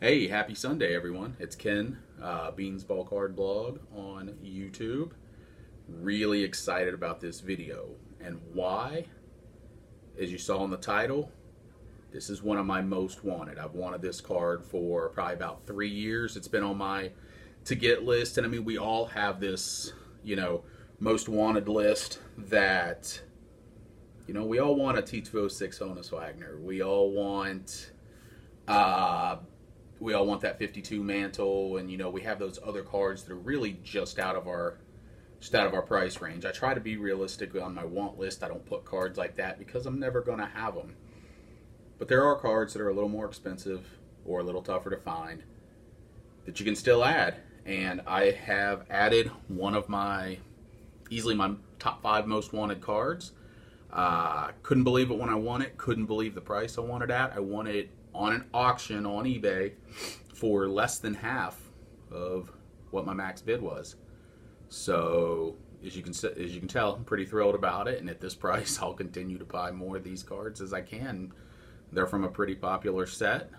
Hey, happy Sunday, everyone. It's Ken, Beans Ball Card Blog on YouTube. Really excited about this video. And why? As you saw in the title, this is one of my most wanted. I've wanted this card for probably about 3 years. It's been on my to-get list. And I mean, we all have this, most wanted list that, we all want a T206 Honus Wagner. We all want that 52 mantle, and we have those other cards that are really just out of our price range. I try to be realistic on my want list. I don't put cards like that because I'm never going to have them. But there are cards that are a little more expensive or a little tougher to find that you can still add. And I have added one of easily my top 5 most wanted cards. Couldn't believe it when I won it. Couldn't believe the price I won it at. I won it on an auction on eBay for less than half of what my max bid was. So as you can tell, I'm pretty thrilled about it. And at this price, I'll continue to buy more of these cards as I can. They're from a pretty popular set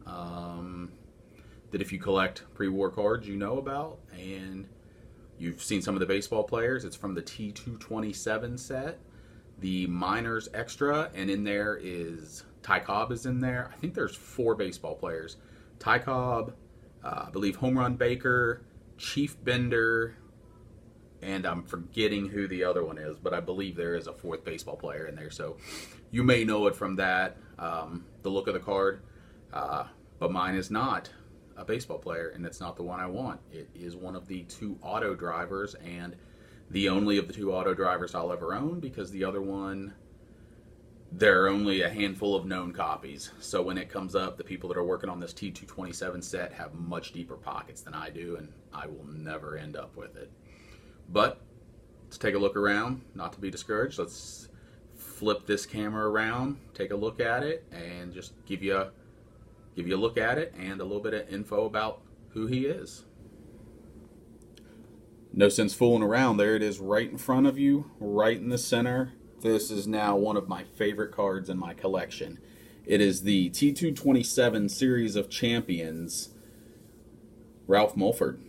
that if you collect pre-war cards, you know about, and you've seen some of the baseball players. It's from the T227 set, the Miners Extra, and in there is Ty Cobb is in there. I think there's 4 baseball players. Ty Cobb, I believe Home Run Baker, Chief Bender, and I'm forgetting who the other one is, but I believe there is a 4th baseball player in there. So you may know it from that, the look of the card. But mine is not a baseball player, and it's not the one I want. It is one of the 2 auto drivers, and the only of the 2 auto drivers I'll ever own, because the other one, there are only a handful of known copies. So when it comes up, the people that are working on this T227 set have much deeper pockets than I do, and I will never end up with it. But let's take a look around, not to be discouraged. Let's flip this camera around, take a look at it, and just give you a look at it and a little bit of info about who he is. No sense fooling around. There it is right in front of you, right in the center. This is now one of my favorite cards in my collection. It is the T227 Series of Champions, Ralph Mulford.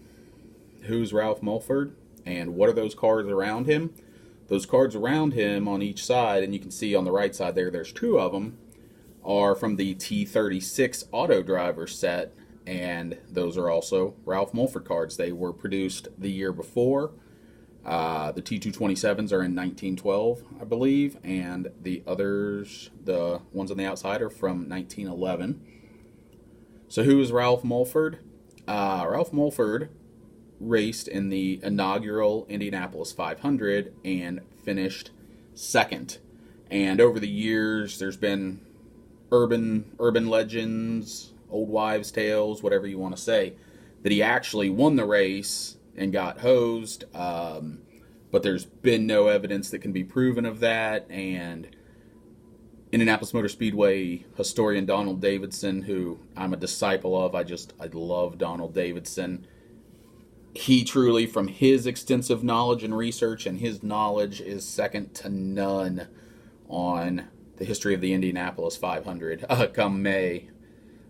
Who's Ralph Mulford, and what are those cards around him? Those cards around him on each side, and you can see on the right side there's 2 of them, are from the T36 Auto Driver set, and those are also Ralph Mulford cards. They were produced the year before. The T227s are in 1912, I believe, and the others, the ones on the outside, are from 1911. So who is Ralph Mulford? Ralph Mulford raced in the inaugural Indianapolis 500 and finished 2nd. And over the years, there's been urban legends, old wives' tales, whatever you want to say, that he actually won the race and got hosed. But there's been no evidence that can be proven of that. And Indianapolis Motor Speedway historian Donald Davidson, who I'm a disciple of, I love Donald Davidson. He truly, from his extensive knowledge and research, and his knowledge is second to none on the history of the Indianapolis 500. Come May,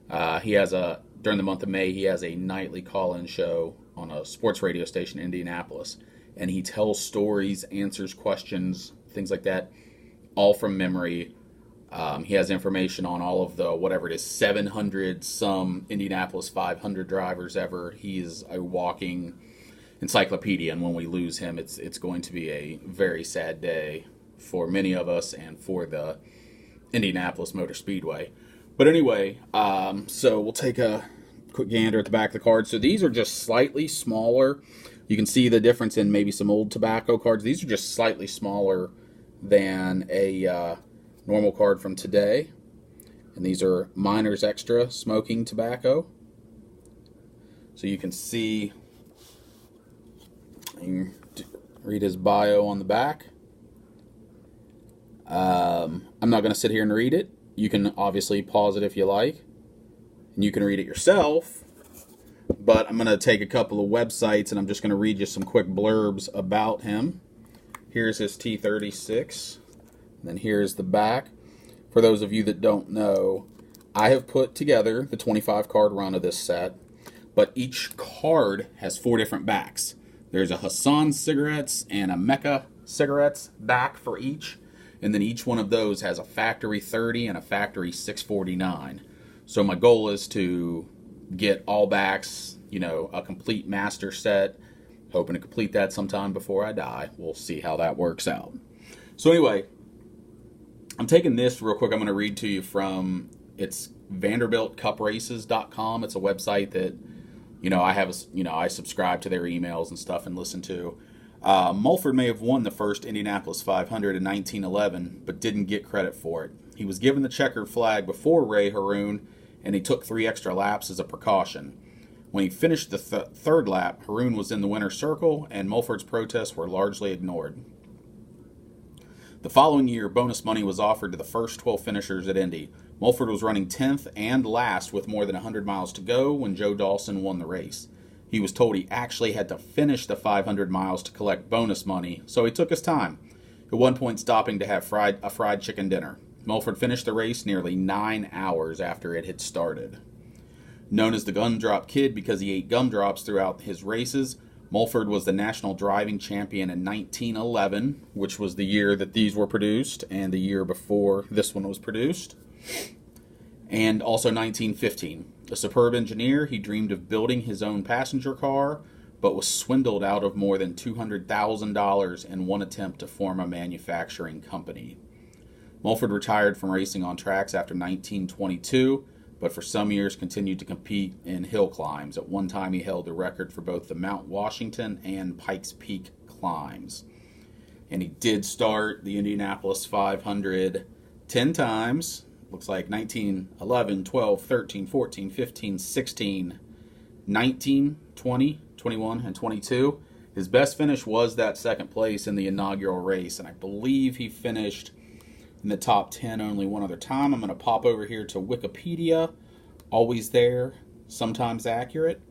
during the month of May, he has a nightly call-in show on a sports radio station in Indianapolis, and he tells stories, answers questions, things like that, all from memory. He has information on all of the, whatever it is, 700 some Indianapolis 500 drivers ever. He is a walking encyclopedia, and when we lose him, it's going to be a very sad day for many of us and for the Indianapolis Motor Speedway. But anyway, so we'll take a quick gander at the back of the card. So these are just slightly smaller. You can see the difference in maybe some old tobacco cards. These are just slightly smaller than a normal card from today. And these are Miners Extra smoking tobacco. So you can see, you can read his bio on the back. I'm not going to sit here and read it. You can obviously pause it if you like, and you can read it yourself. But I'm going to take a couple of websites, and I'm just going to read you some quick blurbs about him. Here's his T36, and then here's the back. For those of you that don't know, I have put together the 25 card run of this set, but each card has 4 different backs. There's a Hassan Cigarettes and a Mecca Cigarettes back for each, and then each one of those has a factory 30 and a factory 649. So my goal is to get all backs, a complete master set, hoping to complete that sometime before I die. We'll see how that works out. So anyway, I'm taking this real quick. I'm going to read to you from, it's VanderbiltCupRaces.com. It's a website that, I subscribe to their emails and stuff and listen to. Mulford may have won the first Indianapolis 500 in 1911, but didn't get credit for it. He was given the checkered flag before Ray Haroon, and he took 3 extra laps as a precaution. When he finished the third lap, Haroon was in the winner's circle, and Mulford's protests were largely ignored. The following year, bonus money was offered to the first 12 finishers at Indy. Mulford was running 10th and last with more than 100 miles to go when Joe Dawson won the race. He was told he actually had to finish the 500 miles to collect bonus money, so he took his time, at one point stopping to have a fried chicken dinner. Mulford finished the race nearly 9 hours after it had started. Known as the Gumdrop Kid because he ate gumdrops throughout his races, Mulford was the national driving champion in 1911, which was the year that these were produced, and the year before this one was produced, and also 1915. A superb engineer, he dreamed of building his own passenger car, but was swindled out of more than $200,000 in one attempt to form a manufacturing company. Mulford retired from racing on tracks after 1922, but for some years continued to compete in hill climbs. At one time, he held the record for both the Mount Washington and Pikes Peak climbs. And he did start the Indianapolis 500 10 times. Looks like 19, 11, 12, 13, 14, 15, 16, 19, 20, 21, and 22. His best finish was that second place in the inaugural race, and I believe he finished in the top 10 only one other time. I'm going to pop over here to Wikipedia. Always there, sometimes accurate.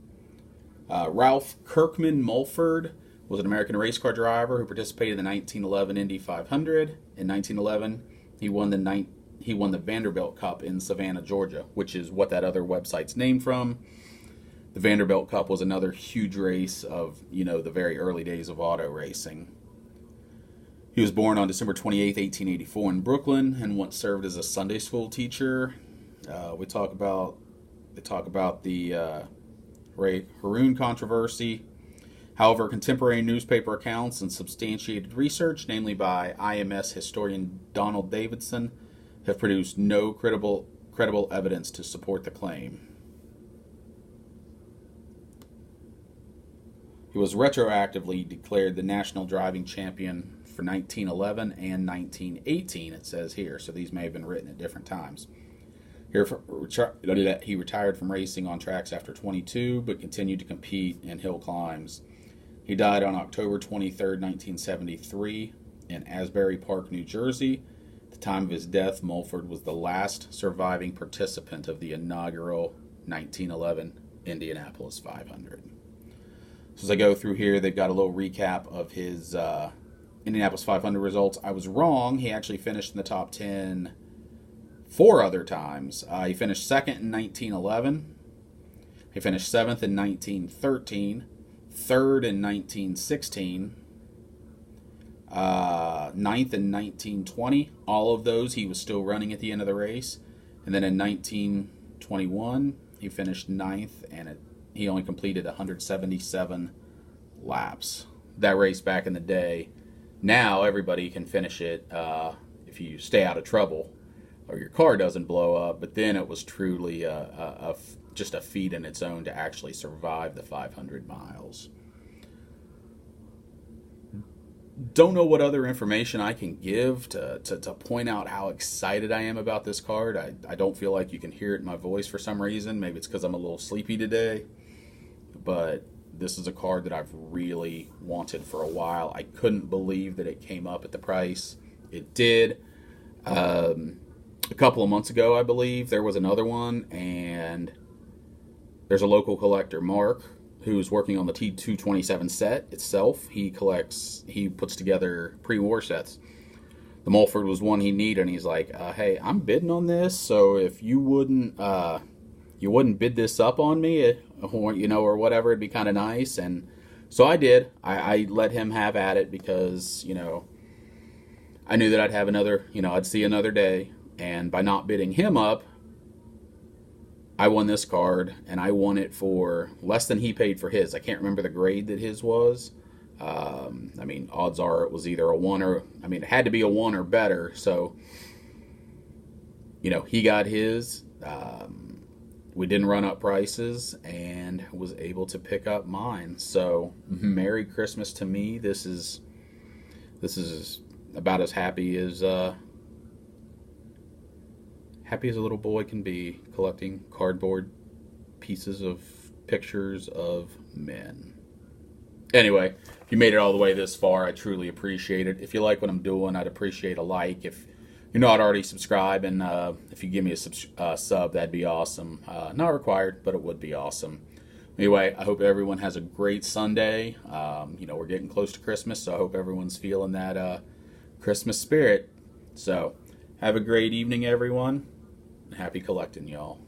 Ralph Kirkman Mulford was an American race car driver who participated in the 1911 Indy 500. In 1911, he won the Vanderbilt Cup in Savannah, Georgia, which is what that other website's named from. The Vanderbilt Cup was another huge race of, the very early days of auto racing. He was born on December 28, 1884 in Brooklyn, and once served as a Sunday school teacher. They talk about the Ray Haroon controversy. However, contemporary newspaper accounts and substantiated research, namely by IMS historian Donald Davidson, have produced no credible evidence to support the claim. He was retroactively declared the national driving champion for 1911 and 1918, it says here, so these may have been written at different times. He retired from racing on tracks after 22, but continued to compete in hill climbs. He died on October 23, 1973, in Asbury Park, New Jersey. At the time of his death, Mulford was the last surviving participant of the inaugural 1911 Indianapolis 500. So as I go through here, they've got a little recap of his Indianapolis 500 results. I was wrong. He actually finished in the top 10 4 other times. He finished second in 1911. He finished 7th in 1913. 3rd in 1916. 9th in 1920. All of those he was still running at the end of the race. And then in 1921, he finished 9th, and he only completed 177 laps. That race back in the day, now everybody can finish it if you stay out of trouble or your car doesn't blow up, but then it was truly just a feat in its own to actually survive the 500 miles. Don't know what other information I can give to point out how excited I am about this card. I don't feel like you can hear it in my voice for some reason. Maybe it's because I'm a little sleepy today. But this is a card that I've really wanted for a while. I couldn't believe that it came up at the price it did. A couple of months ago, I believe, there was another one, and there's a local collector, Mark, who's working on the T227 set itself. He puts together pre-war sets. the Mulford was one he needed, and he's like, "Hey, I'm bidding on this, so if you wouldn't bid this up on me, or whatever, it'd be kind of nice." And so I did. I let him have at it because I knew that I'd have I'd see another day, and by not bidding him up, I won this card, and I won it for less than he paid for his. I can't remember the grade that his was. Odds are it was either a 1 or, it had to be a 1 or better. So, he got his. We didn't run up prices and was able to pick up mine. So, Merry Christmas to me. This is about as happy as a little boy can be, collecting cardboard pieces of pictures of men. Anyway, if you made it all the way this far, I truly appreciate it. If you like what I'm doing, I'd appreciate a like. If you're not already subscribed, and if you give me a sub, that'd be awesome. Not required, but it would be awesome. Anyway, I hope everyone has a great Sunday. We're getting close to Christmas, so I hope everyone's feeling that Christmas spirit. So, have a great evening, everyone. Happy collecting, y'all.